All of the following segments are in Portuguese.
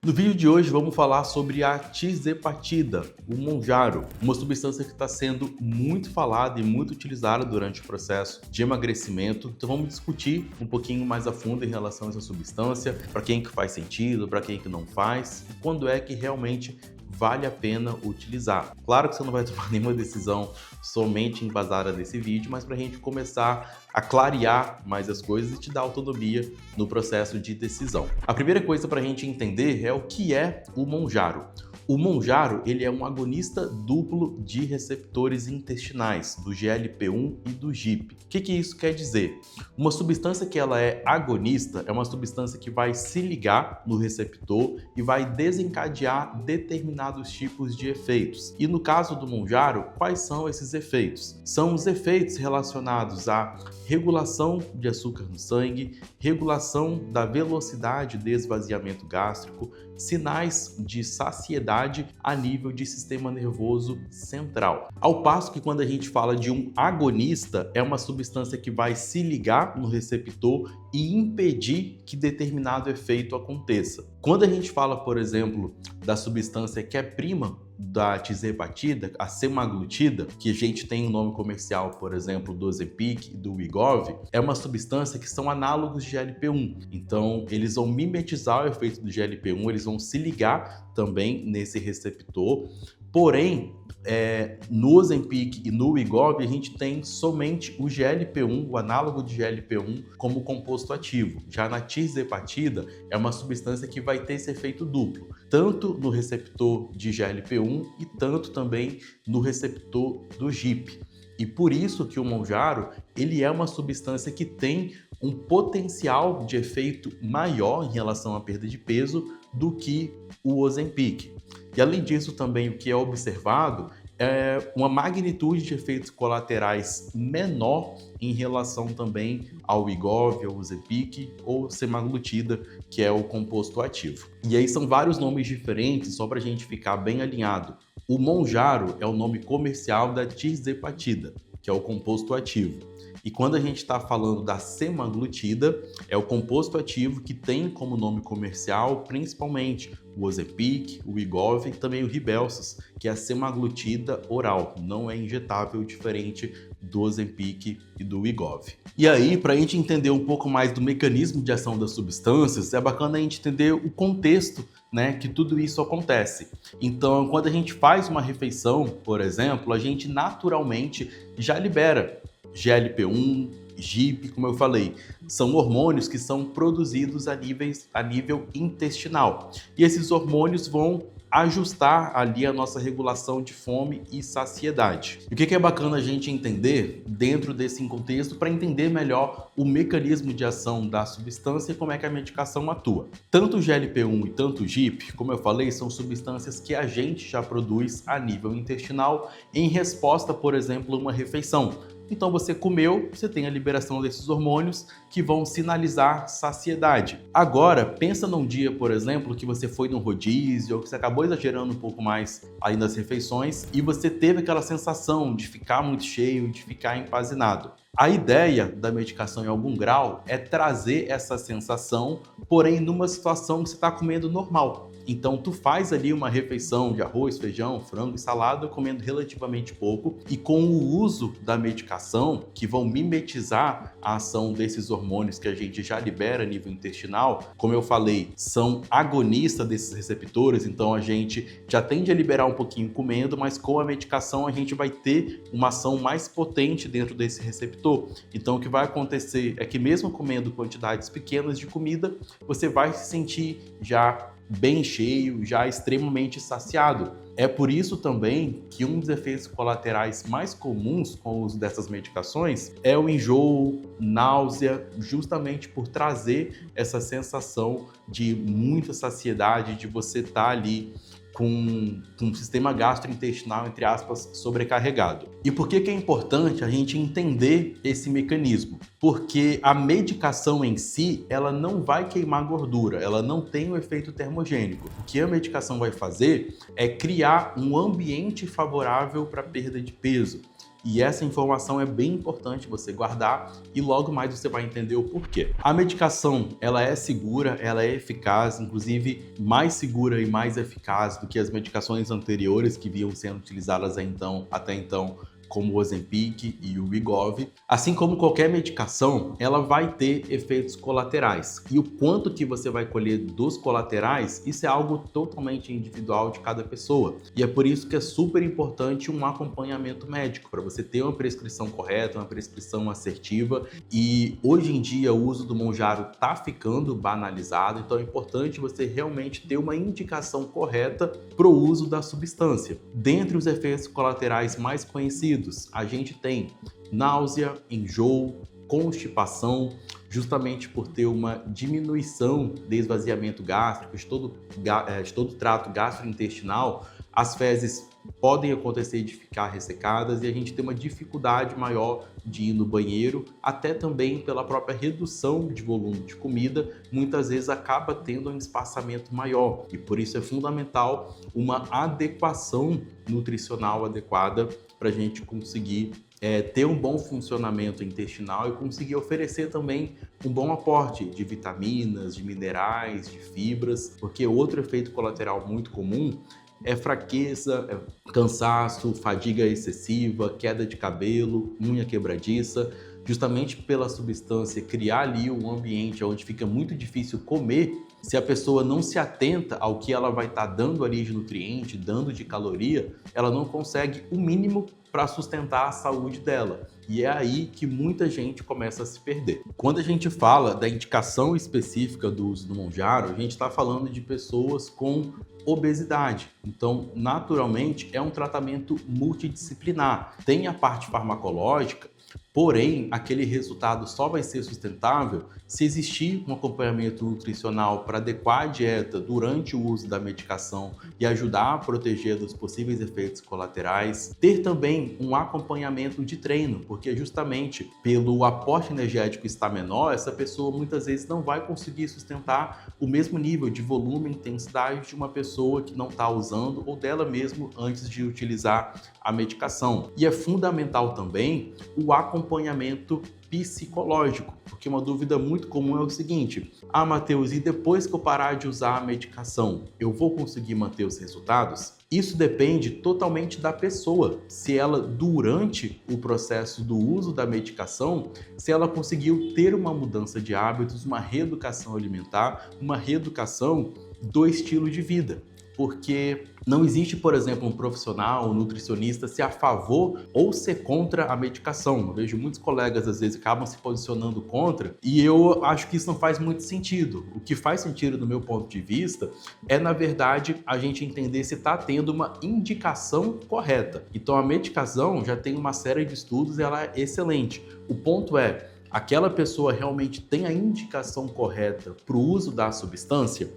No vídeo de hoje vamos falar sobre a tirzepatida, o Mounjaro, uma substância que está sendo muito falada e muito utilizada durante o processo de emagrecimento. Então vamos discutir um pouquinho mais a fundo em relação a essa substância, para quem que faz sentido, para quem que não faz, e quando é que realmente vale a pena utilizar. Claro que você não vai tomar nenhuma decisão somente embasada nesse vídeo, mas para a gente começar a clarear mais as coisas e te dar autonomia no processo de decisão. A primeira coisa para a gente entender é o que é o Mounjaro. O Mounjaro, ele é um agonista duplo de receptores intestinais, do GLP-1 e do GIP. O que isso quer dizer? Uma substância que ela é agonista é uma substância que vai se ligar no receptor e vai desencadear determinados tipos de efeitos. E no caso do Mounjaro, quais são esses efeitos? São os efeitos relacionados à regulação de açúcar no sangue, regulação da velocidade de esvaziamento gástrico, sinais de saciedade a nível de sistema nervoso central. Ao passo que quando a gente fala de um agonista, é uma substância que vai se ligar no receptor e impedir que determinado efeito aconteça. Quando a gente fala, por exemplo, da substância que é prima da tirzepatida, a semaglutida, que a gente tem o nome comercial, por exemplo, do Ozempic e do Wegovy, é uma substância que são análogos de GLP-1. Então, eles vão mimetizar o efeito do GLP-1, eles vão se ligar também nesse receptor. Porém, no Ozempic e no Wegovy, a gente tem somente o GLP-1, o análogo de GLP-1, como composto ativo. Já na tirzepatida, é uma substância que vai ter esse efeito duplo, tanto no receptor de GLP-1 e tanto também no receptor do GIP. E por isso que o Mounjaro, ele é uma substância que tem um potencial de efeito maior em relação à perda de peso do que o Ozempic. E além disso também o que é observado é uma magnitude de efeitos colaterais menor em relação também ao Wegovy, ao Ozempic ou semaglutida, que é o composto ativo. E aí são vários nomes diferentes, só para a gente ficar bem alinhado. O Mounjaro é o nome comercial da tirzepatida, que é o composto ativo. E quando a gente está falando da semaglutida, é o composto ativo que tem como nome comercial principalmente o Ozempic, o Wegovy e também o Rybelsus, que é a semaglutida oral, não é injetável, diferente do Ozempic e do Wegovy. E aí, para a gente entender um pouco mais do mecanismo de ação das substâncias, é bacana a gente entender o contexto, né, que tudo isso acontece. Então, quando a gente faz uma refeição, por exemplo, a gente naturalmente já libera GLP-1, GIP, como eu falei, são hormônios que são produzidos a nível intestinal. E esses hormônios vão ajustar ali a nossa regulação de fome e saciedade. E o que é bacana a gente entender dentro desse contexto para entender melhor o mecanismo de ação da substância e como é que a medicação atua. Tanto o GLP-1 e tanto o GIP, como eu falei, são substâncias que a gente já produz a nível intestinal em resposta, por exemplo, a uma refeição. Então você comeu, você tem a liberação desses hormônios que vão sinalizar saciedade. Agora, pensa num dia, por exemplo, que você foi num rodízio ou que você acabou exagerando um pouco mais aí nas refeições e você teve aquela sensação de ficar muito cheio, de ficar empazinado. A ideia da medicação em algum grau é trazer essa sensação, porém numa situação que você está comendo normal. Então tu faz ali uma refeição de arroz, feijão, frango e salada, comendo relativamente pouco, e com o uso da medicação, que vão mimetizar a ação desses hormônios que a gente já libera a nível intestinal, como eu falei, são agonistas desses receptores, então a gente já tende a liberar um pouquinho comendo, mas com a medicação a gente vai ter uma ação mais potente dentro desse receptor. Então o que vai acontecer é que mesmo comendo quantidades pequenas de comida, você vai se sentir já bem cheio, já extremamente saciado. É por isso também que um dos efeitos colaterais mais comuns com o uso dessas medicações é o enjoo, náusea, justamente por trazer essa sensação de muita saciedade, de você estar ali com um sistema gastrointestinal, entre aspas, sobrecarregado. E por que é importante a gente entender esse mecanismo? Porque a medicação em si, ela não vai queimar gordura, ela não tem o efeito termogênico. O que a medicação vai fazer é criar um ambiente favorável para a perda de peso. E essa informação é bem importante você guardar e logo mais você vai entender o porquê. A medicação, ela é segura, ela é eficaz, inclusive mais segura e mais eficaz do que as medicações anteriores que vinham sendo utilizadas até então, como o Ozempic e o Wegovy. Assim como qualquer medicação, ela vai ter efeitos colaterais. E o quanto que você vai colher dos colaterais, isso é algo totalmente individual de cada pessoa. E é por isso que é super importante um acompanhamento médico, para você ter uma prescrição correta, uma prescrição assertiva. E hoje em dia o uso do Mounjaro está ficando banalizado, então é importante você realmente ter uma indicação correta para o uso da substância. Dentre os efeitos colaterais mais conhecidos, a gente tem náusea, enjoo, constipação, justamente por ter uma diminuição de esvaziamento gástrico de todo o trato gastrointestinal. As fezes podem acontecer de ficar ressecadas e a gente tem uma dificuldade maior de ir no banheiro, até também pela própria redução de volume de comida, muitas vezes acaba tendo um espaçamento maior e por isso é fundamental uma adequação nutricional adequada para a gente conseguir ter um bom funcionamento intestinal e conseguir oferecer também um bom aporte de vitaminas, de minerais, de fibras, porque outro efeito colateral muito comum é fraqueza, cansaço, fadiga excessiva, queda de cabelo, unha quebradiça, justamente pela substância criar ali um ambiente onde fica muito difícil comer. Se a pessoa não se atenta ao que ela vai estar dando ali de nutriente, dando de caloria, ela não consegue o mínimo para sustentar a saúde dela. E é aí que muita gente começa a se perder. Quando a gente fala da indicação específica do uso do Mounjaro, a gente está falando de pessoas com obesidade. Então, naturalmente, é um tratamento multidisciplinar. Tem a parte farmacológica, porém, aquele resultado só vai ser sustentável se existir um acompanhamento nutricional para adequar a dieta durante o uso da medicação e ajudar a proteger dos possíveis efeitos colaterais. Ter também um acompanhamento de treino, porque justamente pelo aporte energético estar menor, essa pessoa muitas vezes não vai conseguir sustentar o mesmo nível de volume e intensidade de uma pessoa que não está usando ou dela mesmo antes de utilizar a medicação. E é fundamental também o acompanhamento psicológico, porque uma dúvida muito comum é o seguinte: Matheus, e depois que eu parar de usar a medicação, eu vou conseguir manter os resultados? Isso depende totalmente da pessoa, se ela, durante o processo do uso da medicação, se ela conseguiu ter uma mudança de hábitos, uma reeducação alimentar, uma reeducação do estilo de vida. Porque não existe, por exemplo, um profissional, um nutricionista ser a favor ou ser contra a medicação. Eu vejo muitos colegas, às vezes, acabam se posicionando contra e eu acho que isso não faz muito sentido. O que faz sentido, do meu ponto de vista, é, na verdade, a gente entender se está tendo uma indicação correta. Então, a medicação já tem uma série de estudos e ela é excelente. O ponto é, aquela pessoa realmente tem a indicação correta para o uso da substância?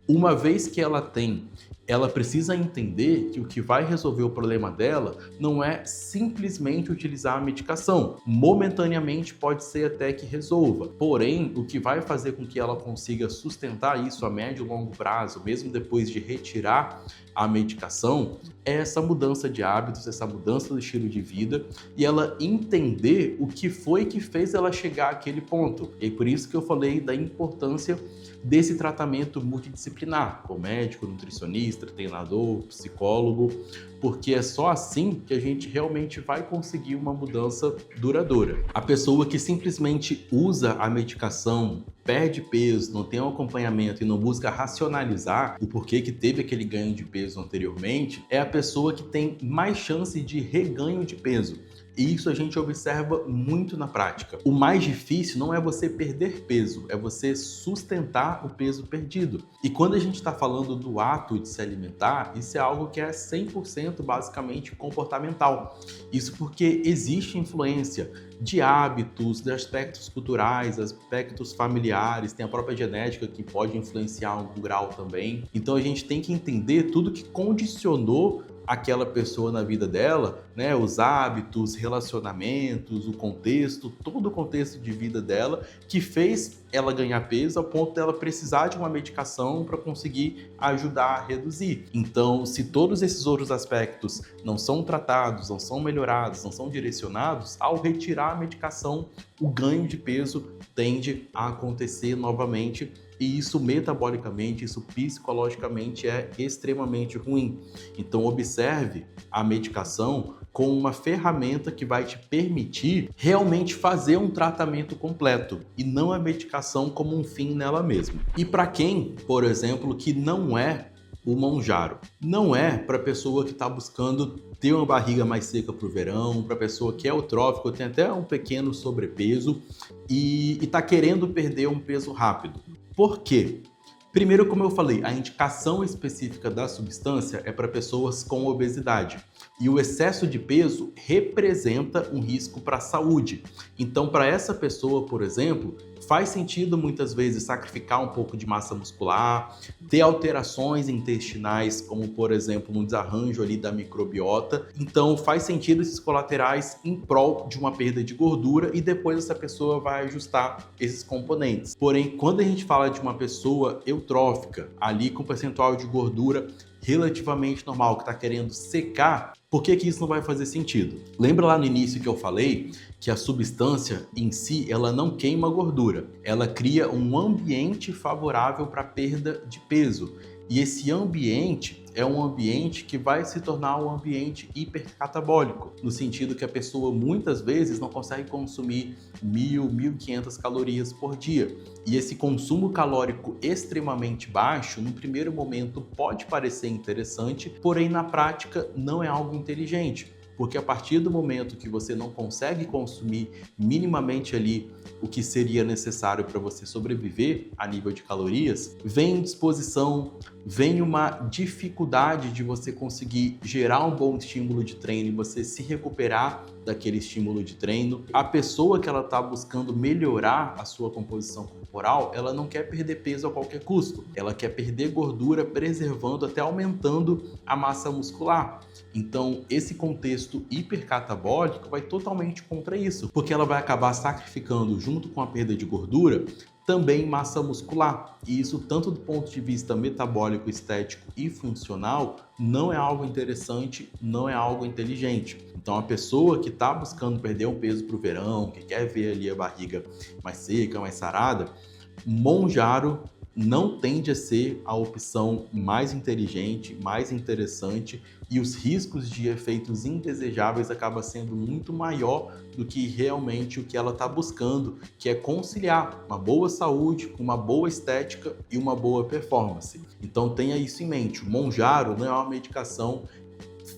Uma vez que ela tem, ela precisa entender que o que vai resolver o problema dela não é simplesmente utilizar a medicação. Momentaneamente pode ser até que resolva, porém o que vai fazer com que ela consiga sustentar isso a médio e longo prazo, mesmo depois de retirar a medicação, é essa mudança de hábitos, essa mudança do estilo de vida e ela entender o que foi que fez ela chegar àquele ponto. E é por isso que eu falei da importância desse tratamento multidisciplinar, com médico, nutricionista, treinador, psicólogo, porque é só assim que a gente realmente vai conseguir uma mudança duradoura. A pessoa que simplesmente usa a medicação, perde peso, não tem um acompanhamento e não busca racionalizar o porquê que teve aquele ganho de peso anteriormente, é a pessoa que tem mais chance de reganho de peso. E isso a gente observa muito na prática. O mais difícil não é você perder peso, é você sustentar o peso perdido. E quando a gente está falando do ato de se alimentar, isso é algo que é 100% basicamente comportamental. Isso porque existe influência de hábitos, de aspectos culturais, aspectos familiares, tem a própria genética que pode influenciar em algum grau também. Então a gente tem que entender tudo que condicionou aquela pessoa na vida dela, né? Os hábitos, relacionamentos, o contexto, todo o contexto de vida dela que fez ela ganhar peso ao ponto dela precisar de uma medicação para conseguir ajudar a reduzir. Então, se todos esses outros aspectos não são tratados, não são melhorados, não são direcionados, ao retirar a medicação, o ganho de peso tende a acontecer novamente. E isso metabolicamente, isso psicologicamente é extremamente ruim. Então observe a medicação como uma ferramenta que vai te permitir realmente fazer um tratamento completo e não a medicação como um fim nela mesma. E para quem, por exemplo, que não é o Mounjaro, não é para pessoa que está buscando ter uma barriga mais seca para o verão, para pessoa que é eutrófico, tem até um pequeno sobrepeso e está querendo perder um peso rápido. Por quê? Primeiro, como eu falei, a indicação específica da substância é para pessoas com obesidade. E o excesso de peso representa um risco para a saúde. Então, para essa pessoa, por exemplo, faz sentido muitas vezes sacrificar um pouco de massa muscular, ter alterações intestinais, como por exemplo um desarranjo ali da microbiota. Então faz sentido esses colaterais em prol de uma perda de gordura e depois essa pessoa vai ajustar esses componentes. Porém, quando a gente fala de uma pessoa eutrófica, ali com percentual de gordura relativamente normal, que está querendo secar, por que isso não vai fazer sentido? Lembra lá no início que eu falei que a substância em si, ela não queima gordura, ela cria um ambiente favorável para perda de peso. E esse ambiente é um ambiente que vai se tornar um ambiente hipercatabólico, no sentido que a pessoa muitas vezes não consegue consumir 1.000, 1.500 calorias por dia. E esse consumo calórico extremamente baixo, no primeiro momento pode parecer interessante, porém na prática não é algo inteligente. Porque a partir do momento que você não consegue consumir minimamente ali o que seria necessário para você sobreviver a nível de calorias, vem indisposição, vem uma dificuldade de você conseguir gerar um bom estímulo de treino e você se recuperar daquele estímulo de treino. A pessoa que ela está buscando melhorar a sua composição corporal, ela não quer perder peso a qualquer custo. Ela quer perder gordura preservando, até aumentando a massa muscular. Então, esse contexto hipercatabólico vai totalmente contra isso, porque ela vai acabar sacrificando, junto com a perda de gordura, também massa muscular. E isso, tanto do ponto de vista metabólico, estético e funcional, não é algo interessante, não é algo inteligente. Então, a pessoa que está buscando perder um peso para o verão, que quer ver ali a barriga mais seca, mais sarada, Mounjaro não tende a ser a opção mais inteligente, mais interessante, e os riscos de efeitos indesejáveis acabam sendo muito maior do que realmente o que ela está buscando, que é conciliar uma boa saúde com uma boa estética e uma boa performance. Então tenha isso em mente, o Mounjaro não é uma medicação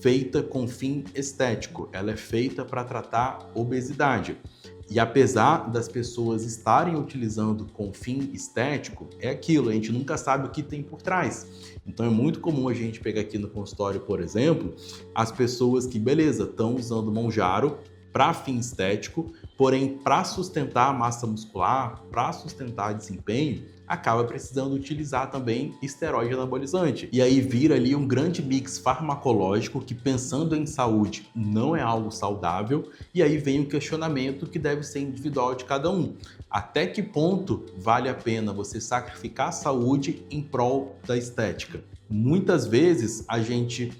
feita com fim estético, ela é feita para tratar obesidade. E apesar das pessoas estarem utilizando com fim estético, é aquilo, a gente nunca sabe o que tem por trás. Então é muito comum a gente pegar aqui no consultório, por exemplo, as pessoas que, beleza, estão usando Mounjaro para fim estético, porém para sustentar a massa muscular, para sustentar desempenho, acaba precisando utilizar também esteroide anabolizante. E aí vira ali um grande mix farmacológico que, pensando em saúde, não é algo saudável. E aí vem o questionamento que deve ser individual de cada um. Até que ponto vale a pena você sacrificar a saúde em prol da estética? Muitas vezes a gente,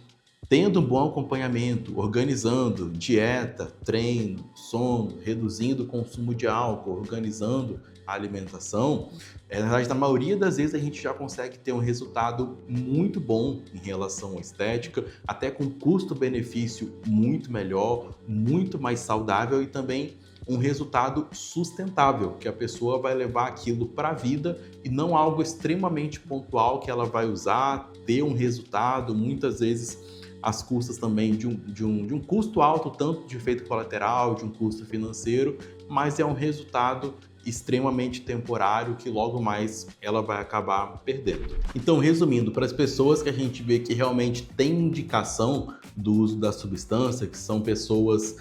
tendo um bom acompanhamento, organizando dieta, treino, sono, reduzindo o consumo de álcool, organizando a alimentação, na verdade, na maioria das vezes a gente já consegue ter um resultado muito bom em relação à estética, até com custo-benefício muito melhor, muito mais saudável e também um resultado sustentável, que a pessoa vai levar aquilo para a vida e não algo extremamente pontual que ela vai usar, ter um resultado, muitas vezes às custas também de um custo alto, tanto de efeito colateral, de um custo financeiro, mas é um resultado extremamente temporário que logo mais ela vai acabar perdendo. Então, resumindo, para as pessoas que a gente vê que realmente tem indicação do uso da substância, que são pessoas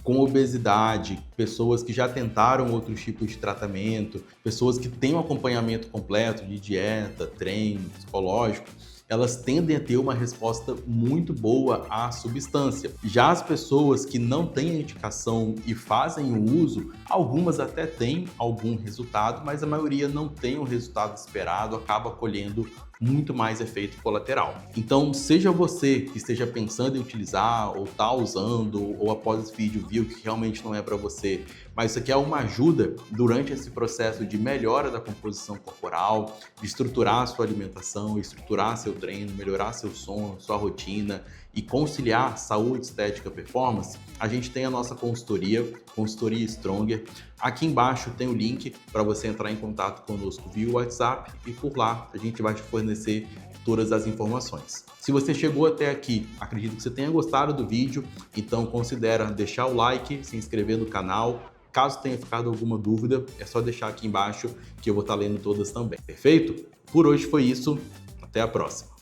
com obesidade, pessoas que já tentaram outros tipos de tratamento, pessoas que têm um acompanhamento completo de dieta, treino, psicológico, elas tendem a ter uma resposta muito boa à substância. Já as pessoas que não têm a indicação e fazem o uso, algumas até têm algum resultado, mas a maioria não tem o resultado esperado, acaba colhendo muito mais efeito colateral. Então, seja você que esteja pensando em utilizar ou está usando, ou após esse vídeo viu que realmente não é para você, mas isso aqui é uma ajuda durante esse processo de melhora da composição corporal, de estruturar a sua alimentação, estruturar seu treino, melhorar seu sono, sua rotina e conciliar saúde, estética, performance, a gente tem a nossa consultoria Stronger. Aqui embaixo tem o link para você entrar em contato conosco via WhatsApp e por lá a gente vai te fornecer todas as informações. Se você chegou até aqui, acredito que você tenha gostado do vídeo, então considera deixar o like, se inscrever no canal. Caso tenha ficado alguma dúvida, é só deixar aqui embaixo que eu vou estar lendo todas também. Perfeito? Por hoje foi isso. Até a próxima.